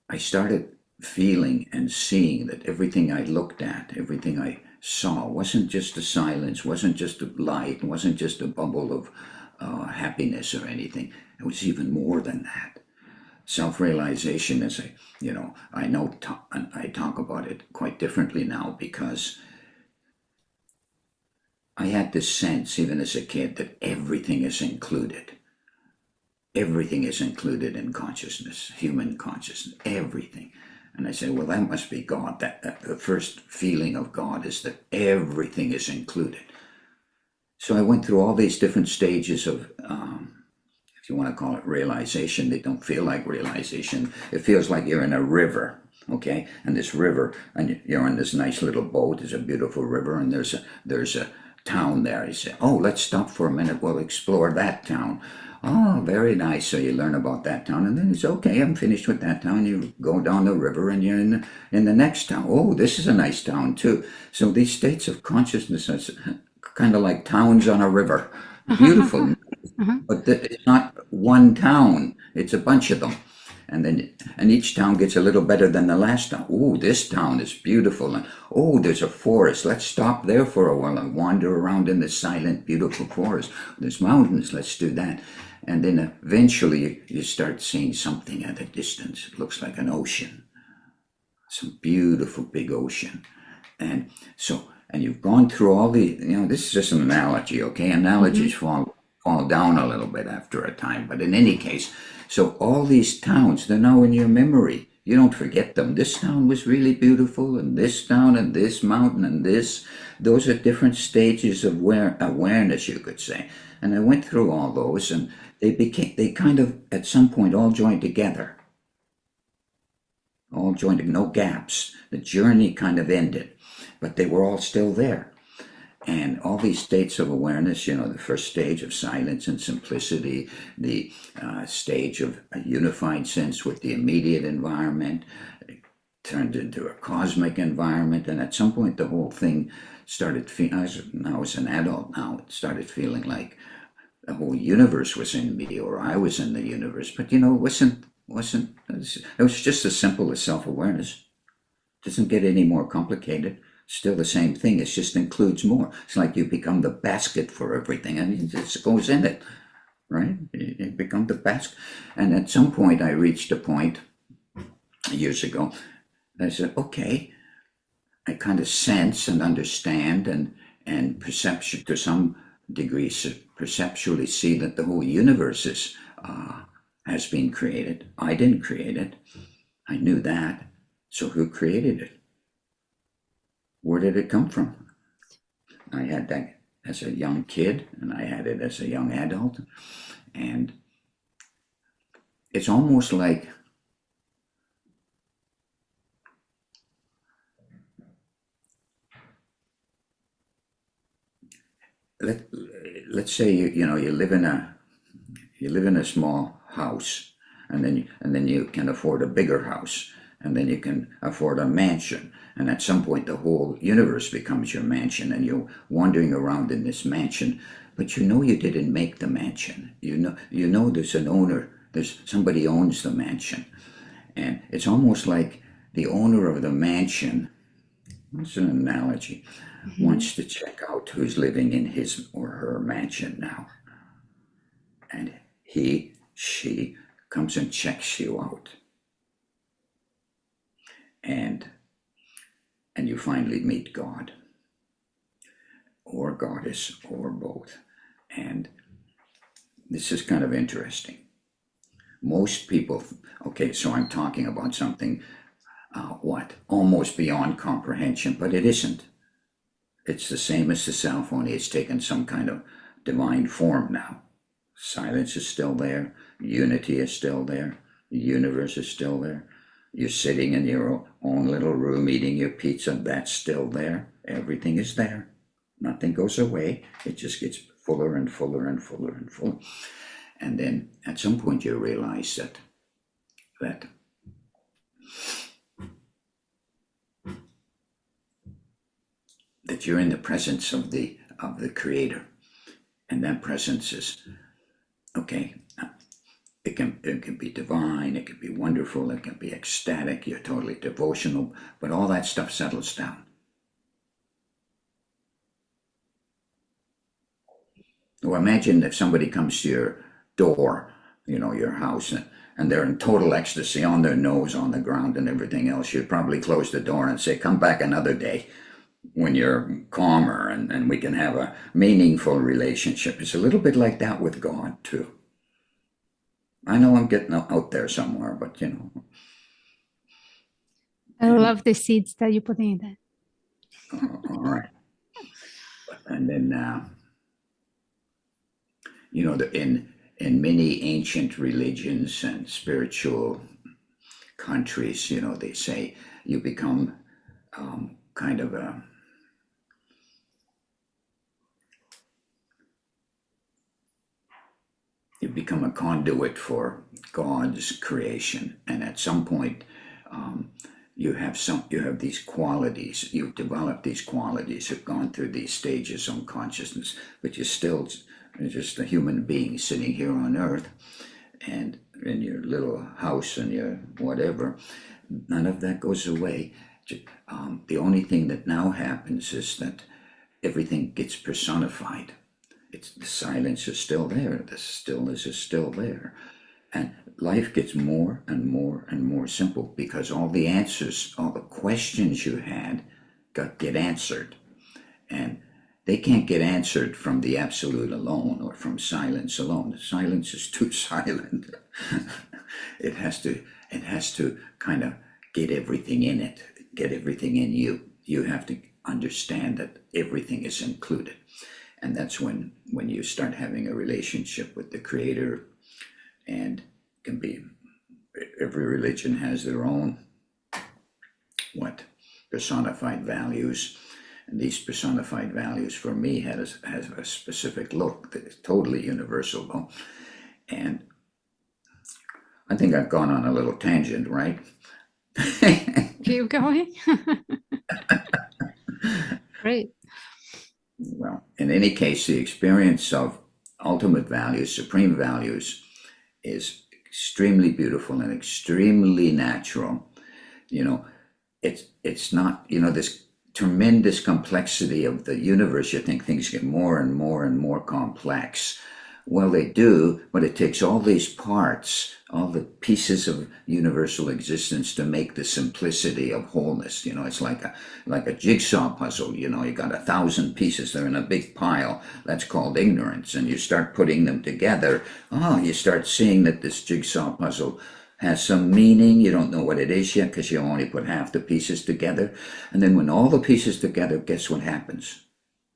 I started feeling and seeing that everything I looked at, everything I saw wasn't just a silence, wasn't just a light, wasn't just a bubble of happiness or anything. It was even more than that. Self-realization is I talk about it quite differently now, because I had this sense, even as a kid, that everything is included. Everything is included in consciousness, human consciousness, everything. And I said, well, that must be God. That the first feeling of God is that everything is included. So I went through all these different stages of, if you want to call it realization. They don't feel like realization. It feels like you're in a river Okay, and this river, and you're on this nice little boat. There's a beautiful river, and there's a town there. You say, oh, let's stop for a minute. We'll explore that town. Oh, very nice. So you learn about that town, and then it's okay. I'm finished with that town. You go down the river, and you're in the next town. Oh, this is a nice town too. So these states of consciousness are kind of like towns on a river. Beautiful, Uh-huh. but it's not one town. It's a bunch of them. And each town gets a little better than the last town. Oh, this town is beautiful. And oh, there's a forest. Let's stop there for a while and wander around in the silent, beautiful forest. There's mountains. Let's do that. And then eventually you start seeing something at a distance. It looks like an ocean. Some beautiful big ocean. And so, and you've gone through all the, this is just an analogy, okay? Analogies fall down a little bit after a time. But in any case, so all these towns, they're now in your memory. You don't forget them. This town was really beautiful, and this town, and this mountain, and this. Those are different stages of awareness, you could say. And I went through all those, and they kind of, at some point, all joined together. All joined, no gaps. The journey kind of ended, but they were all still there. And all these states of awareness, the first stage of silence and simplicity, the stage of a unified sense with the immediate environment, turned into a cosmic environment. And at some point, the whole thing started feeling, I was an adult now, it started feeling like the whole universe was in me, or I was in the universe. But, it was just as simple as self-awareness. It doesn't get any more complicated. Still the same thing. It just includes more. It's like you become the basket for everything, and it just goes in it, right? You become the basket. And at some point, I reached a point years ago. I said, okay, I kind of sense and understand and perception to some degree, perceptually see that the whole universe has been created. I didn't create it. I knew that. So who created it? Where did it come from? I had that as a young kid, and I had it as a young adult. And it's almost like let's say you live in a small house, and then you can afford a bigger house, and then you can afford a mansion. And at some point, the whole universe becomes your mansion, and you're wandering around in this mansion. But you didn't make the mansion. You know there's an owner. There's somebody owns the mansion, and it's almost like the owner of the mansion. That's an analogy. Wants to check out who's living in his or her mansion now, and she comes and checks you out, and you finally meet God, or Goddess, or both. And this is kind of interesting. Most people, okay, so I'm talking about something, almost beyond comprehension, but it isn't. It's the same as the self, only it's taken some kind of divine form now. Silence is still there, unity is still there, the universe is still there. You're sitting in your own little room eating your pizza, that's still there. Everything is there. Nothing goes away. It just gets fuller and fuller and fuller and fuller. And then at some point you realize that you're in the presence of the Creator. And that presence is, okay, it can be divine, it can be wonderful, it can be ecstatic, you're totally devotional, but all that stuff settles down. Well, imagine if somebody comes to your door, your house, and they're in total ecstasy, on their nose, on the ground, and everything else. You'd probably close the door and say, come back another day when you're calmer, and we can have a meaningful relationship. It's a little bit like that with God, too. I know I'm getting out there somewhere, but I love the seeds that you put in there. All right. And then, in many ancient religions and spiritual countries, they say you become kind of you become a conduit for God's creation, and at some point, you have these qualities. You've developed these qualities. You've gone through these stages of consciousness, but you're still just a human being sitting here on Earth, and in your little house and your whatever. None of that goes away. The only thing that now happens is that everything gets personified. The silence is still there. The stillness is still there. And life gets more and more and more simple because all the answers, all the questions you had get answered. And they can't get answered from the absolute alone or from silence alone. The silence is too silent. It has to kind of get everything in it, get everything in you. You have to understand that everything is included. And that's when you start having a relationship with the Creator, and every religion has their own personified values. And these personified values for me has a specific look that is totally universal though. And I think I've gone on a little tangent, right? Keep going. Great. Well, in any case, the experience of ultimate values, supreme values, is extremely beautiful and extremely natural. It's not, this tremendous complexity of the universe. You think things get more and more and more complex. Well, they do, but it takes all these parts, all the pieces of universal existence to make the simplicity of wholeness. It's like a jigsaw puzzle. You got 1,000 pieces. They're in a big pile. That's called ignorance. And you start putting them together. You start seeing that this jigsaw puzzle has some meaning. You don't know what it is yet because you only put half the pieces together. And then when all the pieces together, guess what happens?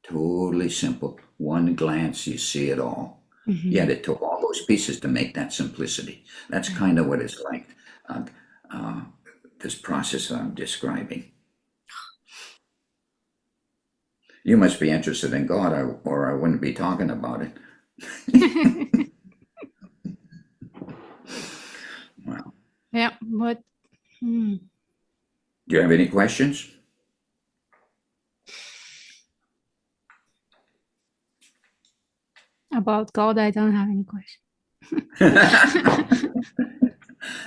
Totally simple. One glance, you see it all. Mm-hmm. Yet it took all those pieces to make that simplicity. That's kind of what it's like, this process I'm describing. You must be interested in God, or I wouldn't be talking about it. Wow. Yeah, but... Do you have any questions? About God, I don't have any questions.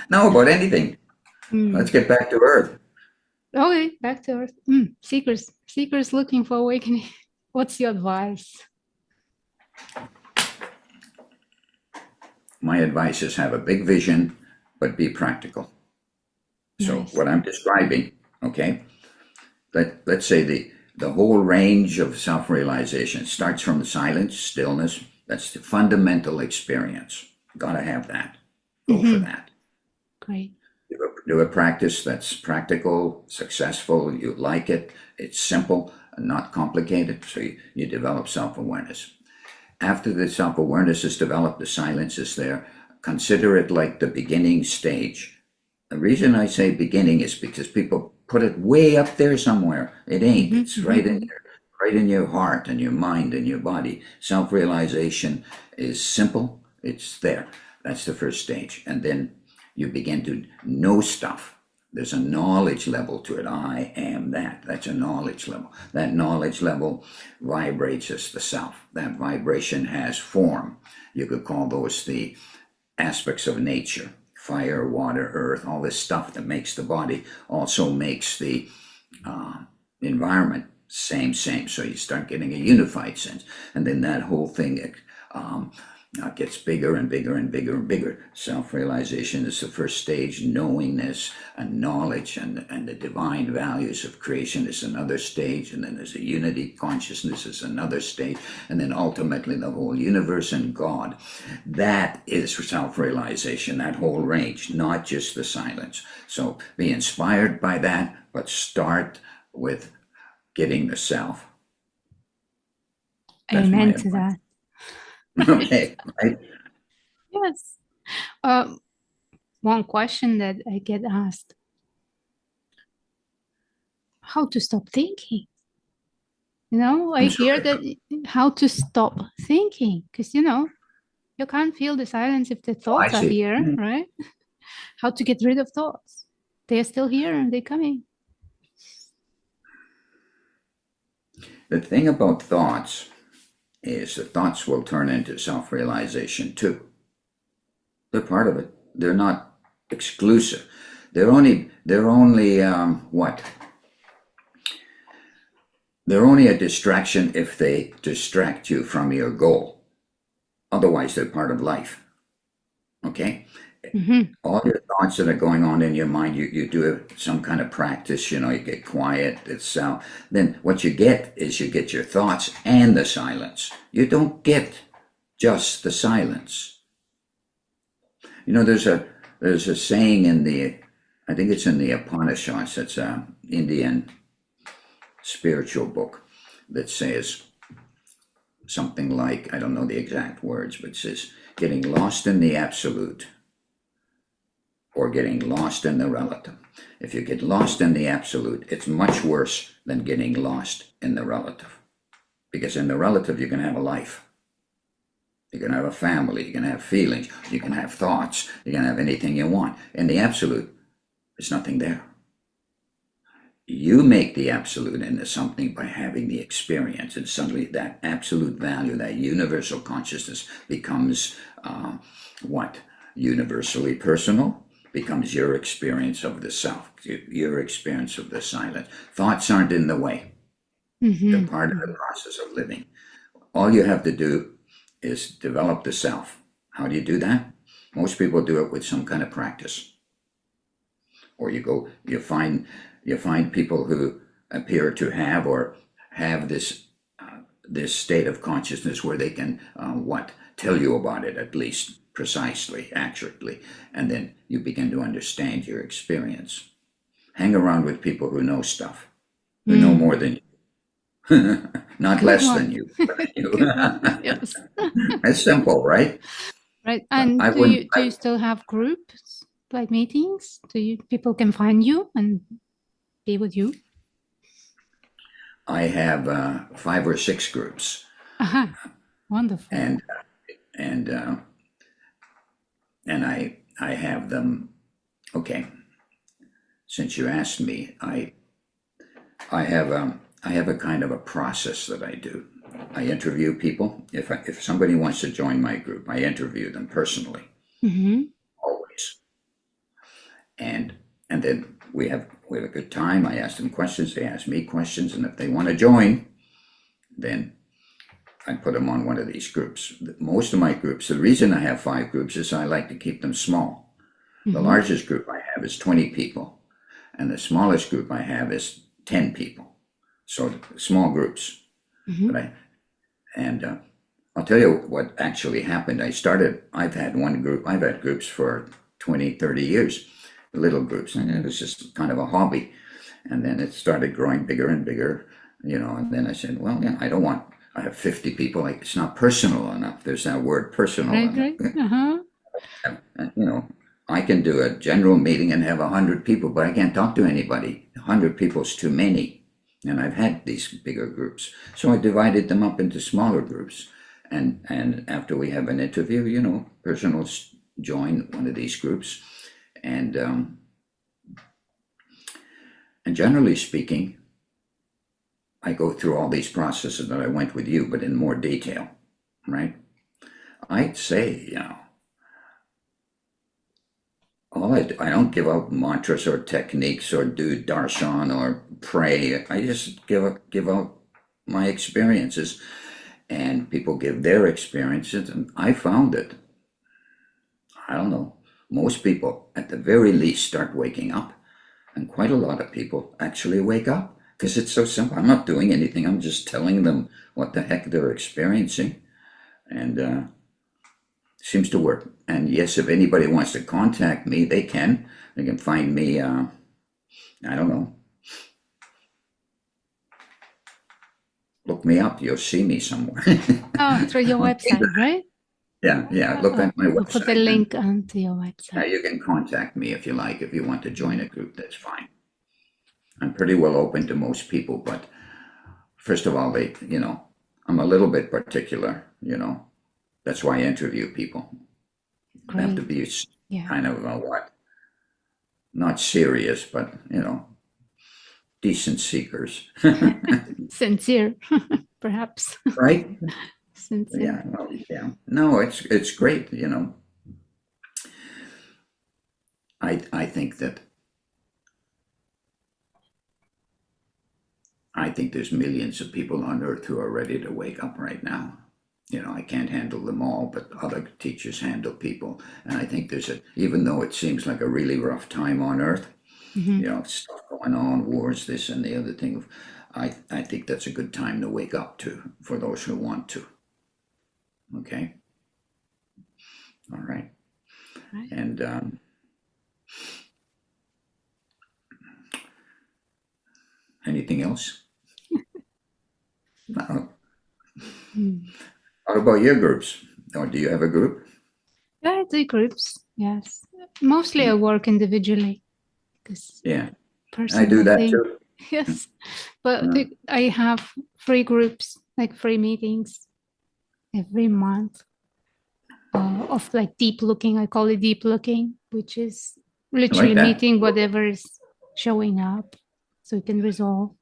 No, about anything. Let's get back to Earth. Okay, back to Earth. Seekers looking for awakening. What's your advice? My advice is have a big vision, but be practical. Nice. So what I'm describing, okay, let's say the whole range of self-realization starts from silence, stillness. That's the fundamental experience. Gotta have that. Go for that. Great. Do a practice that's practical, successful, you like it, it's simple and not complicated, so you develop self-awareness. After the self-awareness is developed, the silence is there. Consider it like the beginning stage. The reason I say beginning is because people put it way up there somewhere. It ain't. It's right in your heart and your mind and your body. Self-realization is simple. It's there. That's the first stage. And then you begin to know stuff. There's a knowledge level to it. I am that. That's a knowledge level. That knowledge level vibrates as the self. That vibration has form. You could call those the aspects of nature. Fire, water, earth, all this stuff that makes the body also makes the environment same. So you start getting a unified sense. And then that whole thing gets bigger and bigger and bigger and bigger. Self-realization is the first stage. Knowingness and knowledge and the divine values of creation is another stage. And then there's a unity consciousness is another stage. And then ultimately the whole universe and God. That is self-realization, that whole range, not just the silence. So be inspired by that, but start with getting the self. Amen to that. Okay, right? Yes. one question that I get asked: how to stop thinking? I hear that how to stop thinking, because you can't feel the silence if the thoughts are here, right? How to get rid of thoughts? They're still here and they're coming. The thing about thoughts is that thoughts will turn into self-realization too. They're part of it. They're not exclusive. They're only what? They're only a distraction if they distract you from your goal. Otherwise, they're part of life. Okay? Mm-hmm. All your thoughts that are going on in your mind, you do some kind of practice, you get quiet. Then what you get is you get your thoughts and the silence. You don't get just the silence. There's a saying I think it's in the Upanishads. It's an Indian spiritual book that says something like, I don't know the exact words, but it says, getting lost in the absolute or getting lost in the relative. If you get lost in the absolute, it's much worse than getting lost in the relative. Because in the relative, you can have a life. You can have a family, you can have feelings, you can have thoughts, you can have anything you want. In the absolute, there's nothing there. You make the absolute into something by having the experience, and suddenly that absolute value, that universal consciousness becomes what? Universally personal, becomes your experience of the self, your experience of the silence. Thoughts aren't in the way. Mm-hmm. They're part of the process of living. All you have to do is develop the self. How do you do that? Most people do it with some kind of practice. Or you find people who appear to have this state of consciousness where they can tell you about it, at least precisely, accurately, and then you begin to understand your experience. Hang around with people who know stuff, who know more than you, not Good less one. than you. Yes. It's simple, right? Right. And do you still have groups, like meetings? People can find you and be with you? I have 5 or 6 groups. Wonderful. And I have them. Okay. Since you asked me, I have a kind of a process that I do. I interview people. If somebody wants to join my group, I interview them personally, always. And then we have a good time. I ask them questions. They ask me questions, and if they want to join, then I put them on one of these groups. Most of my groups, the reason I have 5 groups is I like to keep them small. The largest group I have is 20 people, and the smallest group I have is 10 people. So small groups. I'll tell you what actually happened. I've had groups for 20, 30 years, little groups, and it was just kind of a hobby. And then it started growing bigger and bigger, and then I said, well, yeah, I have 50 people. It's not personal enough. There's that word personal. Right. I can do a general meeting and have 100 people, but I can't talk to anybody. 100 people is too many. And I've had these bigger groups. So I divided them up into smaller groups. And after we have an interview, personals join one of these groups. And generally speaking, I go through all these processes that I went with you, but in more detail, right? I'd say, I don't give out mantras or techniques or do darshan or pray. I just give out my experiences, and people give their experiences. And I found that, I don't know, most people at the very least start waking up, and quite a lot of people actually wake up because it's so simple. I'm not doing anything. I'm just telling them what the heck they're experiencing, and seems to work. And yes, if anybody wants to contact me, they can. They can find me, I don't know. Look me up. You'll see me somewhere. Through your website, right? Yeah. Look at my I'll put the website. link onto your website. You can contact me if you like. If you want to join a group, that's fine. I'm pretty well open to most people, but first of all, I'm a little bit particular. That's why I interview people. They have to Great. be kind of not serious, but decent seekers, Sincere, perhaps. right? Sincere. Yeah. No, it's great. I think that there's millions of people on Earth who are ready to wake up right now. I can't handle them all, but other teachers handle people, and I think even though it seems like a really rough time on Earth, stuff going on, wars, this and the other thing. I think that's a good time to wake up to for those who want to. Okay. All right. Right. And anything else? No. What about your groups? Or do you have a group? Yeah, I do groups. Yes. Mostly I work individually because Yeah, I personal do that thing. too. Yes. But Yeah. I have free groups, like free meetings every month of like deep looking. I call it deep looking, which is literally that. meeting whatever is showing up so we can resolve.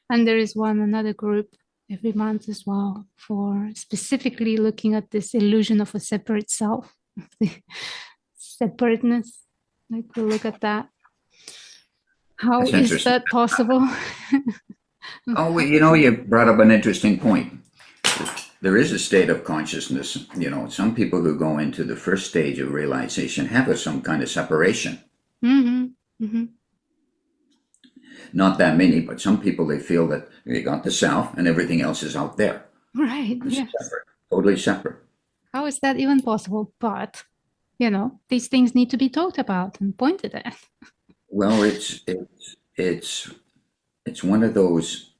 And there is another group every month as well for specifically looking at this illusion of a separate self, the separateness. Like we'll look at that. How That's is interesting. that possible? Oh, you brought up an interesting point. There is a state of consciousness. Some people who go into the first stage of realization have some kind of separation. Not that many, but some people, they feel that they got the self and everything else is out there. Right. It's Yes. separate, totally separate. How is that even possible? But these things need to be talked about and pointed at. Well, it's one of those.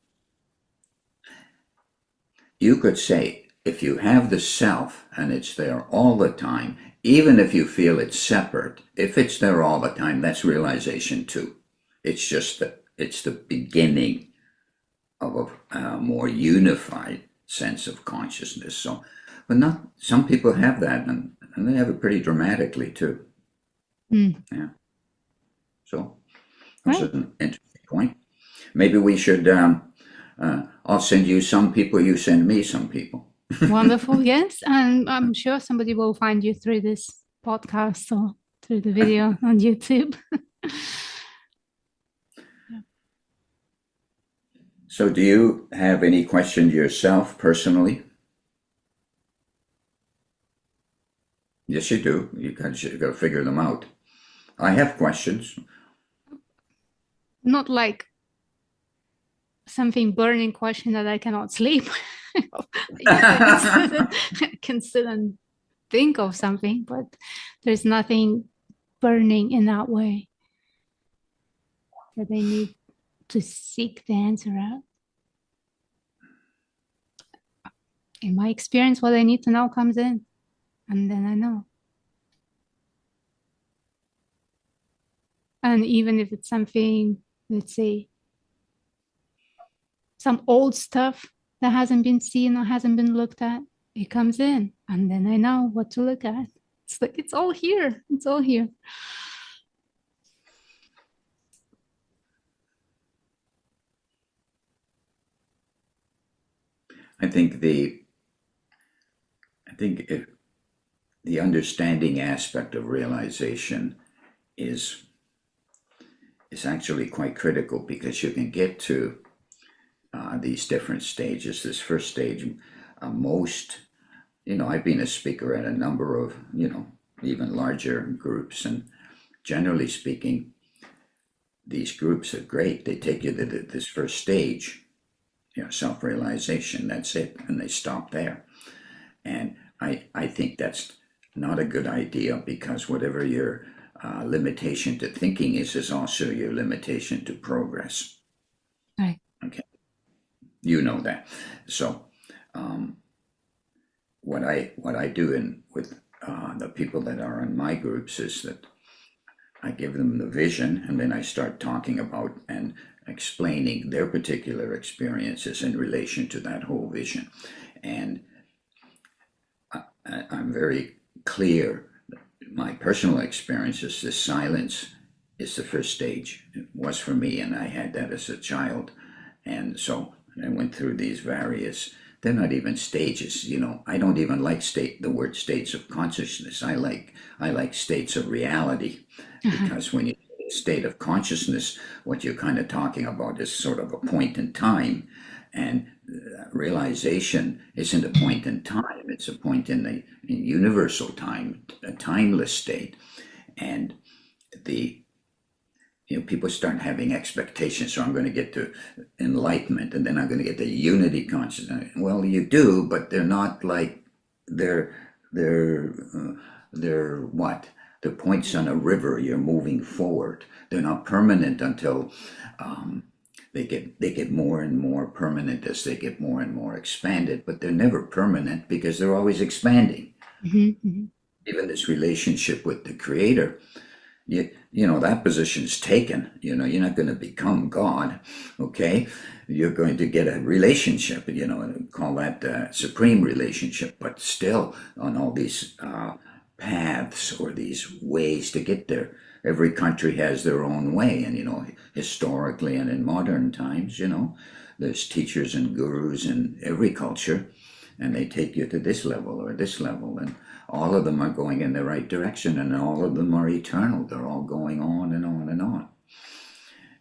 You could say if you have the self and it's there all the time, even if you feel it's separate, if it's there all the time, that's realization too. It's just that it's the beginning of a more unified sense of consciousness. So, but not some people have that, and they have it pretty dramatically too. Yeah. So that's an interesting point. Maybe we should. I'll send you some people. You send me some people. Wonderful. Yes, and I'm sure somebody will find you through this podcast or through the video on YouTube. So, do you have any questions yourself personally? Yes, you do. You've got to figure them out. I have questions. Not like something burning question that I cannot sleep. I can sit and think of something, but there's nothing burning in that way that I need to seek the answer out. In my experience, what I need to know comes in, and then I know. And even if it's something, let's say, some old stuff that hasn't been seen or hasn't been looked at, it comes in, and then I know what to look at. It's like, it's all here. It's all here. I think the understanding aspect of realization is actually quite critical, because you can get to these different stages. This first stage, I've been a speaker at a number of, even larger groups, and generally speaking, these groups are great. They take you to this first stage, self-realization, that's it, and they stop there. And I think that's not a good idea, because whatever your limitation to thinking is also your limitation to progress. Right. Okay. You know that. So what I do with the people that are in my groups is that I give them the vision, and then I start talking about and explaining their particular experiences in relation to that whole vision. And I'm very clear. My personal experience is this silence is the first stage. It was for me, and I had that as a child. And so I went through these various, they're not even stages, I don't even like the word states of consciousness. I like states of reality, because when you say state of consciousness, what you're kind of talking about is sort of a point in time, and realization isn't a point in time, it's a point in universal time, a timeless state. And people start having expectations. So I'm going to get to enlightenment, and then I'm going to get to unity consciousness. Well, you do, but they're not like they're what? They're points on a river. You're moving forward. They're not permanent until they get more and more permanent as they get more and more expanded. But they're never permanent because they're always expanding. Mm-hmm. Even this relationship with the Creator. That position's taken. You're not going to become God, okay? You're going to get a relationship, call that supreme relationship, but still on all these paths or these ways to get there. Every country has their own way, and, historically and in modern times, there's teachers and gurus in every culture, and they take you to this level or this level, and all of them are going in the right direction, and all of them are eternal. They're all going on and on and on.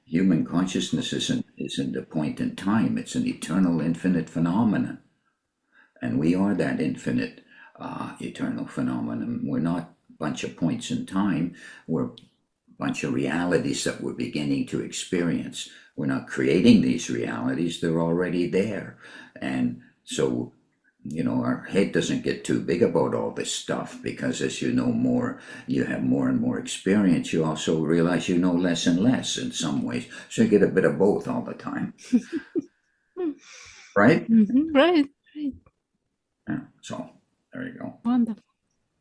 Human consciousness isn't a point in time. It's an eternal, infinite phenomenon. And we are that infinite, eternal phenomenon. We're not a bunch of points in time. We're a bunch of realities that we're beginning to experience. We're not creating these realities. They're already there. And so our head doesn't get too big about all this stuff, because as you know more, you have more and more experience, you also realize you know less and less in some ways. So you get a bit of both all the time. Right? Mm-hmm. Right. Yeah, so there you go. Wonderful.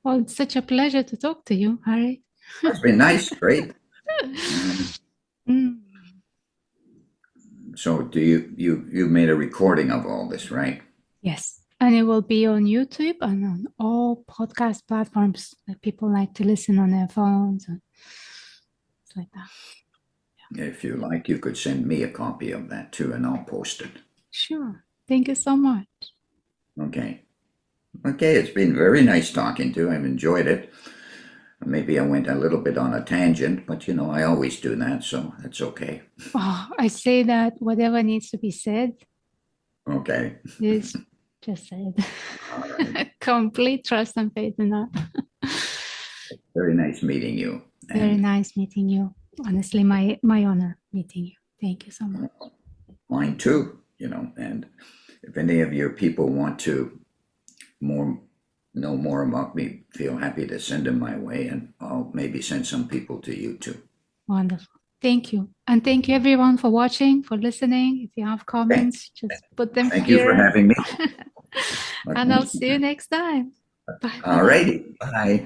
Well, it's such a pleasure to talk to you, Harri. It's been nice, great. So you made a recording of all this, right? Yes. And it will be on YouTube and on all podcast platforms that people like to listen on their phones and stuff like that. Yeah. If you like, you could send me a copy of that too, and I'll post it. Sure. Thank you so much. Okay, it's been very nice talking to you. I've enjoyed it. Maybe I went a little bit on a tangent, but I always do that, so that's okay. Oh, I say that whatever needs to be said Okay. is just said. All right. Complete trust and faith in that. Very nice meeting you. Very nice meeting you. Honestly, my honor meeting you. Thank you so much. Mine too, and if any of your people want to know more about me, feel happy to send them my way, and I'll maybe send some people to you too. Wonderful. Thank you. And thank you everyone for watching, for listening. If you have comments, just put them Thank here. you for having me. And I'll see you next time. Bye. All righty. Bye.